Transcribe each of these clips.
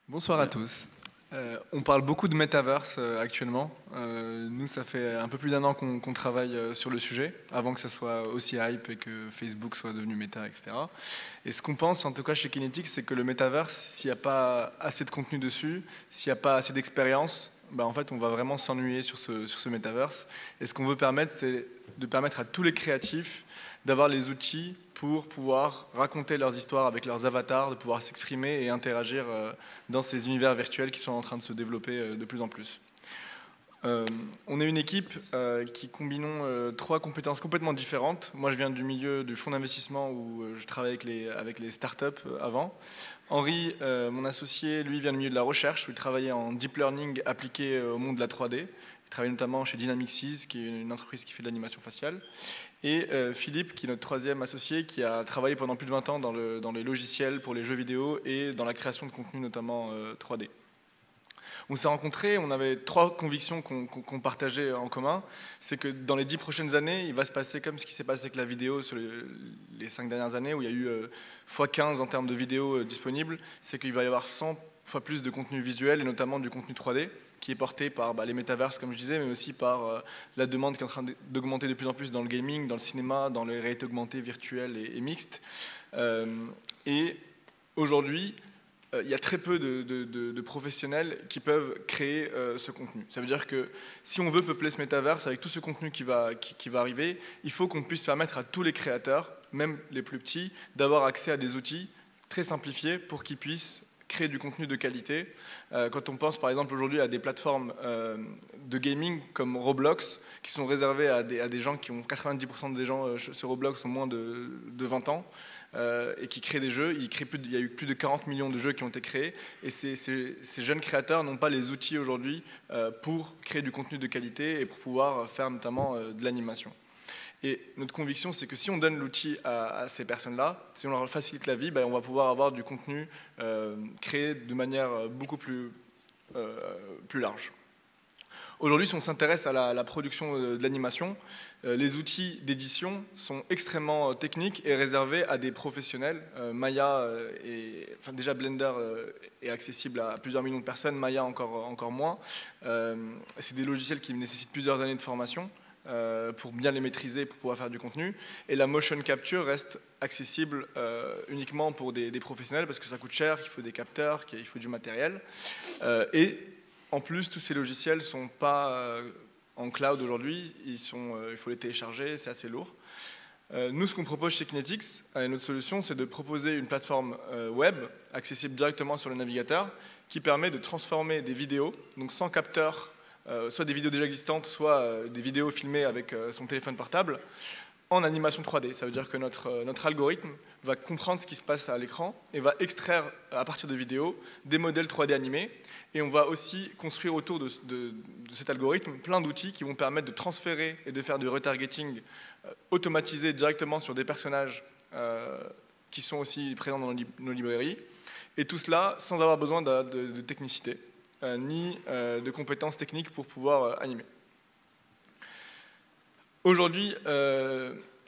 Bonsoir à tous. On parle beaucoup de Metaverse actuellement. Nous, ça fait un peu plus d'un an qu'on travaille sur le sujet, avant que ça soit aussi hype et que Facebook soit devenu Meta, etc. Et ce qu'on pense, en tout cas chez Kinetic, c'est que le Metaverse, s'il n'y a pas assez de contenu dessus, s'il n'y a pas assez d'expérience, bah en fait, on va vraiment s'ennuyer sur ce Metaverse. Et ce qu'on veut permettre, c'est de permettre à tous les créatifs d'avoir les outils pour pouvoir raconter leurs histoires avec leurs avatars, de pouvoir s'exprimer et interagir dans ces univers virtuels qui sont en train de se développer de plus en plus. On est une équipe qui combinons trois compétences complètement différentes. Moi, je viens du milieu du fonds d'investissement où je travaille avec les startups avant. Henri, mon associé, lui, vient du milieu de la recherche où il travaillait en deep learning appliqué au monde de la 3D. Il travaille notamment chez Dynamicsys, qui est une entreprise qui fait de l'animation faciale. Et Philippe, qui est notre troisième associé, qui a travaillé pendant plus de 20 ans dans les logiciels pour les jeux vidéo et dans la création de contenu, notamment 3D. On s'est rencontrés, on avait trois convictions qu'on partageait en commun. C'est que dans les 10 prochaines années, il va se passer comme ce qui s'est passé avec la vidéo sur les 5 dernières années, où il y a eu x15 en termes de vidéos disponibles. C'est qu'il va y avoir 100 fois plus de contenu visuel, et notamment du contenu 3D, qui est porté par les métaverses, comme je disais, mais aussi par la demande qui est en train d'augmenter de plus en plus dans le gaming, dans le cinéma, dans les réalités augmentées, virtuelles et mixtes. Et aujourd'hui, il y a très peu de professionnels qui peuvent créer ce contenu. Ça veut dire que si on veut peupler ce métaverse avec tout ce contenu qui va arriver, il faut qu'on puisse permettre à tous les créateurs, même les plus petits, d'avoir accès à des outils très simplifiés pour qu'ils puissent créer du contenu de qualité. Quand on pense par exemple aujourd'hui à des plateformes de gaming comme Roblox, qui sont réservées à des gens qui ont 90% des gens sur Roblox ont moins de 20 ans, et qui créent des jeux. Il y a eu plus de 40 millions de jeux qui ont été créés, et ces jeunes créateurs n'ont pas les outils aujourd'hui pour créer du contenu de qualité et pour pouvoir faire notamment de l'animation. Et notre conviction, c'est que si on donne l'outil à ces personnes-là, si on leur facilite la vie, on va pouvoir avoir du contenu créé de manière beaucoup plus large. Aujourd'hui, si on s'intéresse à la production de l'animation, les outils d'édition sont extrêmement techniques et réservés à des professionnels. Maya, déjà Blender est accessible à plusieurs millions de personnes, Maya encore moins. C'est des logiciels qui nécessitent plusieurs années de formation pour bien les maîtriser, pour pouvoir faire du contenu. Et la motion capture reste accessible uniquement pour des professionnels parce que ça coûte cher, qu'il faut des capteurs, qu'il faut du matériel. Et en plus, tous ces logiciels ne sont pas en cloud aujourd'hui, il faut les télécharger, c'est assez lourd. Nous, ce qu'on propose chez Kinetics, notre solution, c'est de proposer une plateforme web accessible directement sur le navigateur qui permet de transformer des vidéos, donc sans capteur, soit des vidéos déjà existantes, soit des vidéos filmées avec son téléphone portable, en animation 3D. Ça veut dire que notre algorithme va comprendre ce qui se passe à l'écran et va extraire à partir de vidéos des modèles 3D animés. Et on va aussi construire autour de cet algorithme plein d'outils qui vont permettre de transférer et de faire du retargeting automatisé directement sur des personnages qui sont aussi présents dans nos librairies. Et tout cela sans avoir besoin de technicité ni de compétences techniques pour pouvoir animer. Aujourd'hui,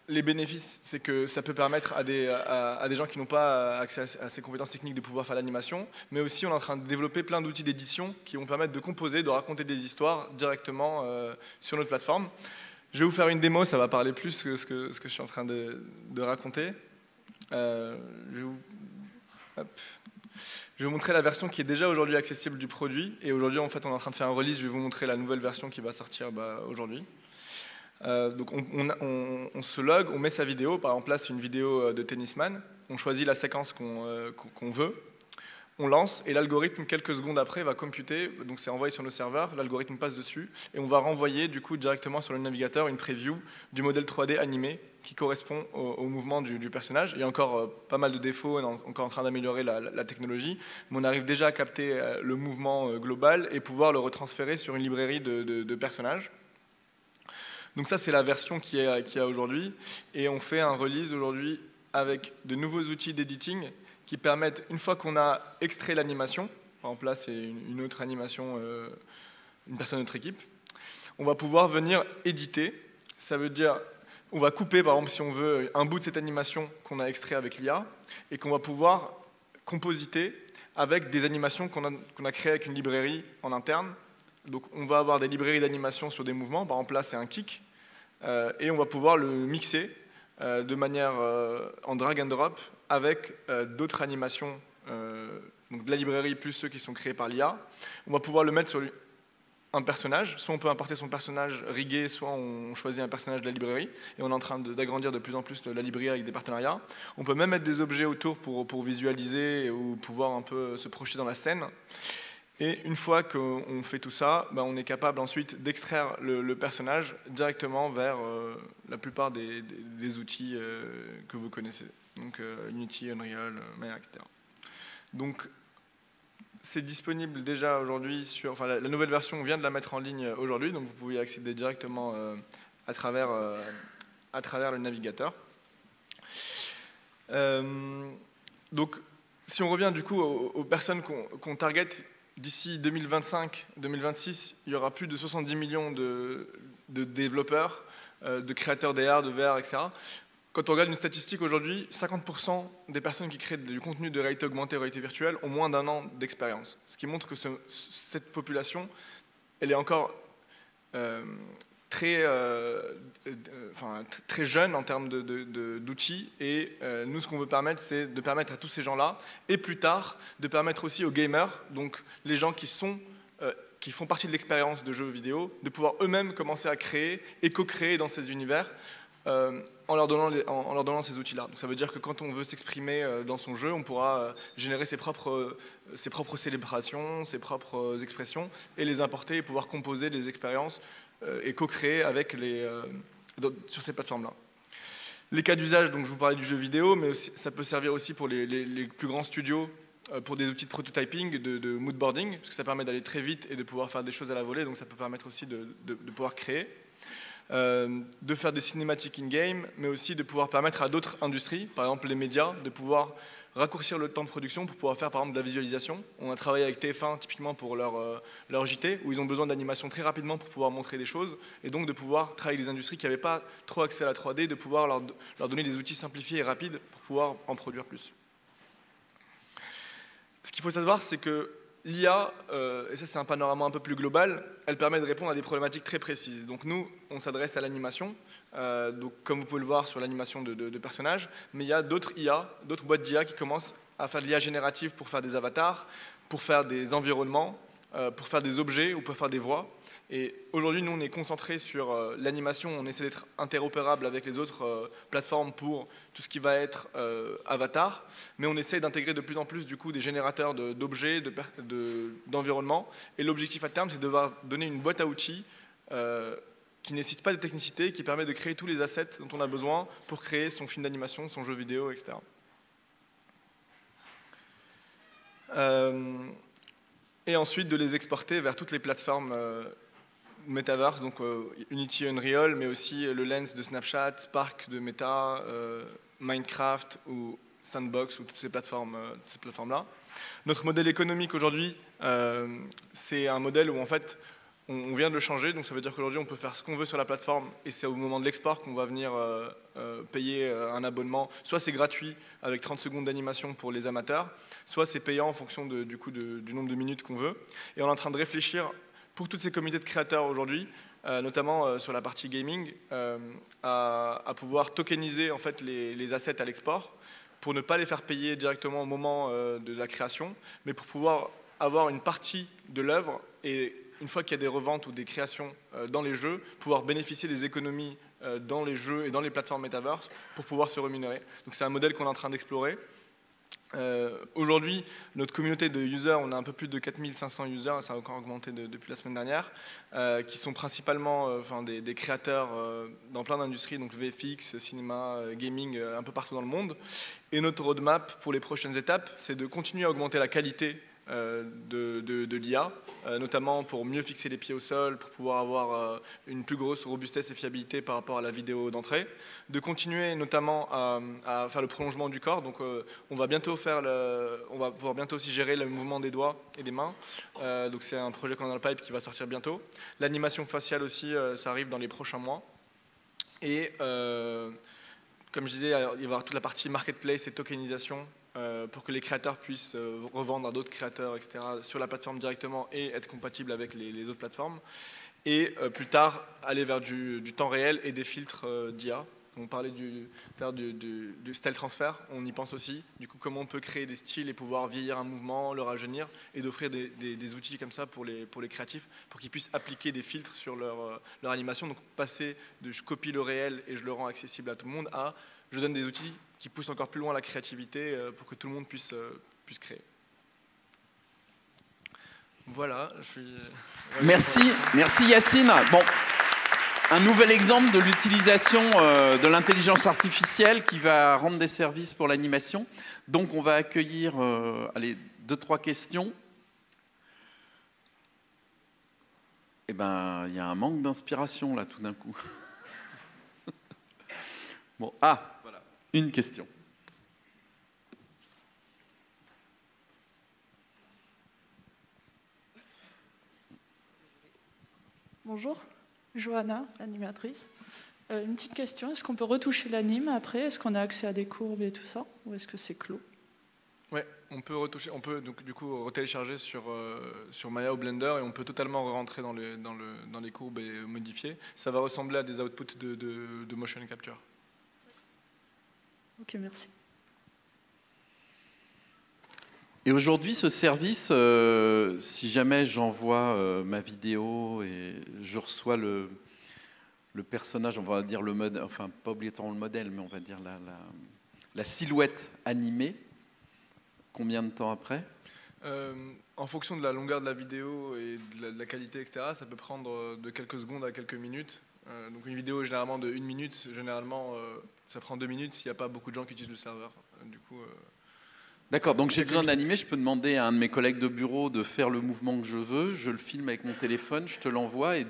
les bénéfices, c'est que ça peut permettre à des gens qui n'ont pas accès à ces compétences techniques de pouvoir faire l'animation, mais aussi on est en train de développer plein d'outils d'édition qui vont permettre de composer, de raconter des histoires directement sur notre plateforme. Je vais vous faire une démo, ça va parler plus que ce que je suis en train de raconter. Je vais vous montrer la version qui est déjà aujourd'hui accessible du produit, et aujourd'hui en fait on est en train de faire un release, je vais vous montrer la nouvelle version qui va sortir aujourd'hui. Donc on se log, on met sa vidéo, par exemple là c'est une vidéo de tennisman, on choisit la séquence qu'on veut, on lance et l'algorithme quelques secondes après va computer, donc c'est envoyé sur nos serveurs, l'algorithme passe dessus et on va renvoyer du coup directement sur le navigateur une preview du modèle 3D animé qui correspond au mouvement du personnage. Il y a encore pas mal de défauts, on est encore en train d'améliorer la technologie, mais on arrive déjà à capter le mouvement global et pouvoir le retransférer sur une librairie de personnages. Donc ça, c'est la version qu'il y a aujourd'hui. Et on fait un release aujourd'hui avec de nouveaux outils d'editing qui permettent, une fois qu'on a extrait l'animation, par exemple là, c'est une autre animation, une personne de notre équipe, on va pouvoir venir éditer. Ça veut dire, on va couper, par exemple, si on veut, un bout de cette animation qu'on a extrait avec l'IA et qu'on va pouvoir compositer avec des animations qu'on a créées avec une librairie en interne. Donc on va avoir des librairies d'animation sur des mouvements, par exemple là c'est un kick, et on va pouvoir le mixer de manière en drag and drop avec d'autres animations, donc de la librairie plus ceux qui sont créés par l'IA. On va pouvoir le mettre sur un personnage, soit on peut importer son personnage rigué, soit on choisit un personnage de la librairie, et on est en train d'agrandir de plus en plus la librairie avec des partenariats. On peut même mettre des objets autour pour visualiser ou pouvoir un peu se projeter dans la scène. Et une fois qu'on fait tout ça, ben on est capable ensuite d'extraire le personnage directement vers la plupart des outils que vous connaissez. Donc Unity, Unreal, Maya, etc. Donc c'est disponible déjà aujourd'hui sur... Enfin, la nouvelle version, on vient de la mettre en ligne aujourd'hui, donc vous pouvez y accéder directement à travers le navigateur. Donc, si on revient du coup aux personnes qu'on target, d'ici 2025-2026, il y aura plus de 70 millions de développeurs, de créateurs d'AR, de VR, etc. Quand on regarde une statistique aujourd'hui, 50% des personnes qui créent du contenu de réalité augmentée et réalité virtuelle ont moins d'un an d'expérience. Ce qui montre que cette population, elle est encore très jeune en termes d'outils. Et nous, ce qu'on veut permettre, c'est de permettre à tous ces gens-là, et plus tard, de permettre aussi aux gamers, donc les gens qui font partie de l'expérience de jeux vidéo, de pouvoir eux-mêmes commencer à créer et co-créer dans ces univers, en leur donnant ces outils-là. Donc ça veut dire que quand on veut s'exprimer dans son jeu, on pourra générer ses propres célébrations, ses propres expressions, et les importer et pouvoir composer des expériences et co-créer avec sur ces plateformes-là. Les cas d'usage, donc je vous parlais du jeu vidéo, mais aussi, ça peut servir aussi pour les plus grands studios, pour des outils de prototyping, de moodboarding, parce que ça permet d'aller très vite et de pouvoir faire des choses à la volée, donc ça peut permettre aussi de pouvoir créer. De faire des cinématiques in-game, mais aussi de pouvoir permettre à d'autres industries, par exemple les médias, de pouvoir raccourcir le temps de production pour pouvoir faire par exemple de la visualisation. On a travaillé avec TF1 typiquement pour leur JT, où ils ont besoin d'animation très rapidement pour pouvoir montrer des choses, et donc de pouvoir travailler avec des industries qui n'avaient pas trop accès à la 3D, de pouvoir leur donner des outils simplifiés et rapides pour pouvoir en produire plus. Ce qu'il faut savoir, c'est que l'IA, et ça c'est un panorama un peu plus global, elle permet de répondre à des problématiques très précises. Donc nous, on s'adresse à l'animation, donc comme vous pouvez le voir sur l'animation de personnages, mais il y a d'autres IA, d'autres boîtes d'IA qui commencent à faire de l'IA générative pour faire des avatars, pour faire des environnements, pour faire des objets ou pour faire des voix. Et aujourd'hui, nous, on est concentré sur l'animation, on essaie d'être interopérable avec les autres plateformes pour tout ce qui va être avatar, mais on essaie d'intégrer de plus en plus du coup, des générateurs d'objets, d'environnements, et l'objectif à terme, c'est de devoir donner une boîte à outils qui ne nécessite pas de technicité, qui permet de créer tous les assets dont on a besoin pour créer son film d'animation, son jeu vidéo, etc. Et ensuite de les exporter vers toutes les plateformes Metaverse, donc Unity, Unreal, mais aussi le Lens de Snapchat, Spark de Meta, Minecraft ou Sandbox ou toutes ces plateformes-là. Notre modèle économique aujourd'hui, c'est un modèle où en fait on vient de le changer, donc ça veut dire qu'aujourd'hui on peut faire ce qu'on veut sur la plateforme et c'est au moment de l'export qu'on va venir payer un abonnement. Soit c'est gratuit avec 30 secondes d'animation pour les amateurs, soit c'est payant en fonction du nombre de minutes qu'on veut. Et on est en train de réfléchir pour toutes ces communautés de créateurs aujourd'hui, notamment sur la partie gaming, à pouvoir tokeniser en fait, les assets à l'export pour ne pas les faire payer directement au moment de la création, mais pour pouvoir avoir une partie de l'œuvre et une fois qu'il y a des reventes ou des créations dans les jeux, pouvoir bénéficier des économies dans les jeux et dans les plateformes Metaverse pour pouvoir se rémunérer. Donc c'est un modèle qu'on est en train d'explorer. Aujourd'hui, notre communauté de users, on a un peu plus de 4500 users, ça a encore augmenté depuis la semaine dernière, qui sont principalement des créateurs dans plein d'industries, donc VFX, cinéma, gaming, un peu partout dans le monde. Et notre roadmap pour les prochaines étapes, c'est de continuer à augmenter la qualité de l'IA, notamment pour mieux fixer les pieds au sol, pour pouvoir avoir une plus grosse robustesse et fiabilité par rapport à la vidéo d'entrée, de continuer notamment à faire le prolongement du corps, donc on va pouvoir bientôt aussi gérer le mouvement des doigts et des mains, donc c'est un projet qu'on a dans le pipe qui va sortir bientôt. L'animation faciale aussi, ça arrive dans les prochains mois. Et comme je disais, il va y avoir toute la partie marketplace et tokenisation pour que les créateurs puissent revendre à d'autres créateurs, etc., sur la plateforme directement et être compatibles avec les autres plateformes. Et plus tard, aller vers du temps réel et des filtres d'IA. On parlait du style transfert, on y pense aussi. Du coup, comment on peut créer des styles et pouvoir vieillir un mouvement, le rajeunir, et d'offrir des outils comme ça pour les créatifs, pour qu'ils puissent appliquer des filtres sur leur animation. Donc passer de je copie le réel et je le rends accessible à tout le monde à je donne des outils qui poussent encore plus loin la créativité pour que tout le monde puisse créer. Voilà, je suis... Merci Yacine. Bon, un nouvel exemple de l'utilisation de l'intelligence artificielle qui va rendre des services pour l'animation. Donc on va accueillir 2-3 questions. Eh ben, il y a un manque d'inspiration là tout d'un coup. Bon, voilà, une question. Bonjour, Johanna, animatrice. Une petite question, est-ce qu'on peut retoucher l'anime après? Est-ce qu'on a accès à des courbes et tout ça? Ou est-ce que c'est clos? Ouais, on peut retoucher, on peut donc du coup retélécharger sur Maya ou Blender et on peut totalement rentrer dans les courbes et modifier. Ça va ressembler à des outputs de motion capture. Ok, merci. Et aujourd'hui, ce service, si jamais j'envoie ma vidéo et je reçois le personnage, on va dire le modèle, enfin pas obligatoirement le modèle, mais on va dire la silhouette animée, combien de temps après? En fonction de la longueur de la vidéo et de la qualité, etc., ça peut prendre de quelques secondes à quelques minutes. Donc une vidéo généralement de 1 minute, généralement ça prend 2 minutes s'il n'y a pas beaucoup de gens qui utilisent le serveur. Du coup, d'accord, donc j'ai besoin d'animer, je peux demander à un de mes collègues de bureau de faire le mouvement que je veux, je le filme avec mon téléphone, je te l'envoie et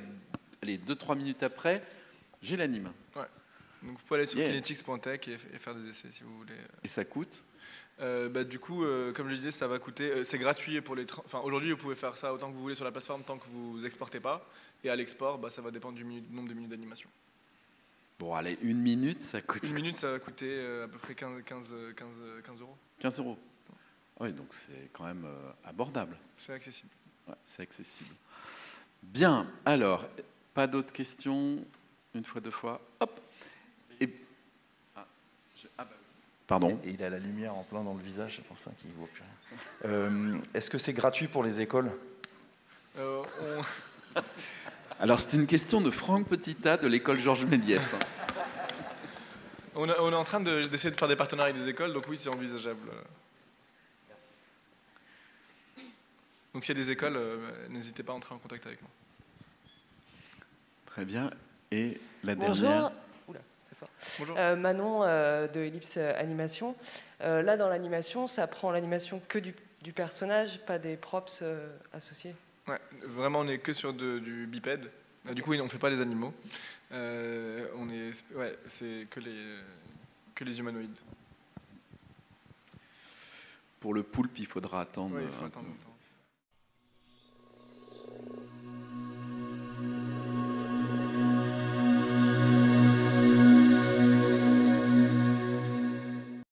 allez, 2-3 minutes après, j'ai l'anime. Ouais. Donc vous pouvez aller sur kinetics.tech et faire des essais si vous voulez. Et ça coûte? Du coup, comme je le disais, ça va coûter. C'est gratuit pour les. Enfin, aujourd'hui, vous pouvez faire ça autant que vous voulez sur la plateforme tant que vous exportez pas. Et à l'export, ça va dépendre du nombre de minutes d'animation. Bon, allez, 1 minute, ça coûte. 1 minute, ça va coûter à peu près 15 euros. 15 euros. Oui, donc c'est quand même abordable. C'est accessible. Ouais, c'est accessible. Bien, alors, pas d'autres questions? Une fois, 2 fois, hop. Et... Pardon. Et il a la lumière en plein dans le visage, c'est pour ça qu'il ne voit plus rien. Est-ce que c'est gratuit pour les écoles? Alors, c'est une question de Franck Petitat de l'école Georges Méliès. On est en train d'essayer de faire des partenariats avec des écoles, donc oui, c'est envisageable. Donc s'il y a des écoles, n'hésitez pas à entrer en contact avec moi. Très bien. Et la Bonjour. dernière. Oula, c'est fort. Bonjour. Manon de Ellipse Animation. Là, dans l'animation, ça prend l'animation que du personnage, pas des props associés. Ouais, vraiment, on est que sur du bipède. Du coup, on ne fait pas les animaux. C'est que les humanoïdes. Pour le poulpe, il faudra attendre. Ouais, il faut attendre longtemps.